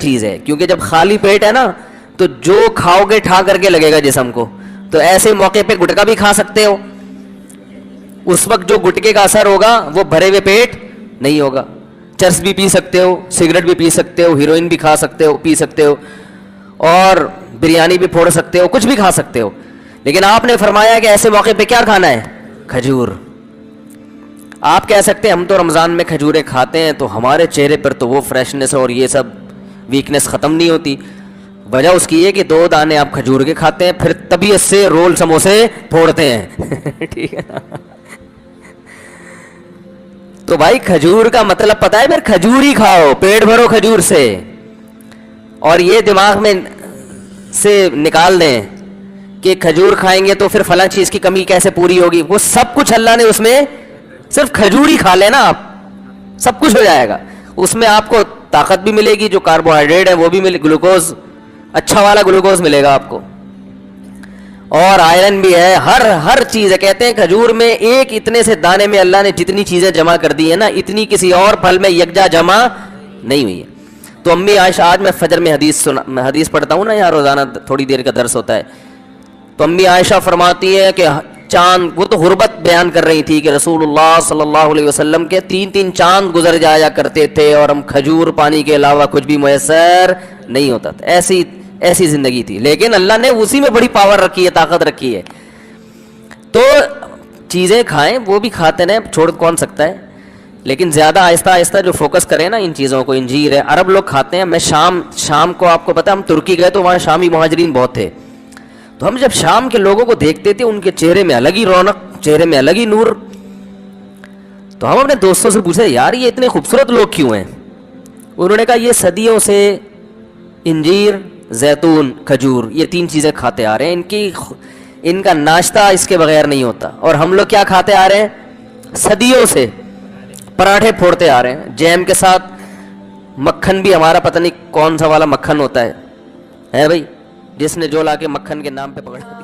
چیز ہے, کیونکہ جب خالی پیٹ ہے نا تو جو کھاؤ گے ٹھا کر کے لگے گا جسم کو. تو ایسے موقع پہ گٹکا بھی کھا سکتے ہو, اس وقت جو گٹکے کا اثر ہوگا وہ بھرے ہوئے پیٹ نہیں ہوگا. چرس بھی پی سکتے ہو, سگریٹ بھی پی سکتے ہو, ہیروئن بھی کھا سکتے ہو, پی سکتے ہو, اور بریانی بھی پھوڑ سکتے ہو, کچھ بھی کھا سکتے ہو. لیکن آپ نے فرمایا کہ ایسے موقع پہ کیا کھانا ہے؟ کھجور. آپ کہہ سکتے ہیں ہم تو رمضان میں کھجوریں کھاتے ہیں تو ہمارے چہرے پر تو وہ فریشنس اور یہ سب ویکنس ختم نہیں ہوتی. وجہ اس کی ہے کہ 2 دانے آپ کھجور کے کھاتے ہیں, پھر طبیعت سے رول سموسے پھوڑتے ہیں. ٹھیک ہے. تو بھائی کھجور کا مطلب پتا ہے, پھر کھجور ہی کھاؤ, پیٹ بھرو کھجور سے. اور یہ دماغ میں سے نکال دیں کہ کھجور کھائیں گے تو پھر فلاں چیز کی کمی کیسے پوری ہوگی. وہ سب کچھ اللہ نے اس میں, صرف کھجور ہی کھا لینا آپ, سب کچھ ہو جائے گا. اس میں آپ کو طاقت بھی ملے گی, جو کاربوہائیڈریٹ ہے وہ بھی ملے, گلوکوز اچھا والا گلوکوز ملے گا آپ کو, اور آئرن بھی ہے, ہر چیز ہے. کہتے ہیں کھجور میں ایک اتنے سے دانے میں اللہ نے جتنی چیزیں جمع کر دی ہیں نا, اتنی کسی اور پھل میں یکجا جمع نہیں ہوئی ہے. تو امی عائشہ, آج میں فجر میں حدیث پڑھتا ہوں نا یار, روزانہ تھوڑی دیر کا درس ہوتا ہے, تو امی عائشہ فرماتی ہے کہ چاند, وہ تو غربت بیان کر رہی تھی کہ رسول اللہ صلی اللہ علیہ وسلم کے 3 چاند گزر جایا کرتے تھے اور ہم کھجور پانی کے علاوہ کچھ بھی میسر نہیں ہوتا تھا. ایسی زندگی تھی, لیکن اللہ نے اسی میں بڑی پاور رکھی ہے, طاقت رکھی ہے. تو چیزیں کھائیں, وہ بھی کھاتے رہیں, چھوڑ کون سکتا ہے, لیکن زیادہ آہستہ آہستہ جو فوکس کریں نا ان چیزوں کو. انجیر ہے, عرب لوگ کھاتے ہیں. میں شام کو, آپ کو پتا, ہم ترکی گئے تو وہاں شامی مہاجرین بہت تھے, تو ہم جب شام کے لوگوں کو دیکھتے تھے ان کے چہرے میں الگ ہی رونق, چہرے میں الگ ہی نور. تو ہم اپنے دوستوں سے پوچھے یار یہ اتنے خوبصورت لوگ کیوں ہیں؟ انہوں نے کہا یہ صدیوں سے انجیر, زیتون, کھجور, یہ 3 چیزیں کھاتے آ رہے ہیں. ان کا ناشتہ اس کے بغیر نہیں ہوتا. اور ہم لوگ کیا کھاتے آ رہے ہیں صدیوں سے؟ پراٹھے پھوڑتے آ رہے ہیں, جیم کے ساتھ مکھن بھی ہمارا پتہ نہیں کون سا والا مکھن ہوتا ہے بھائی, جس نے جو لا کے مکھن کے نام پہ پکڑا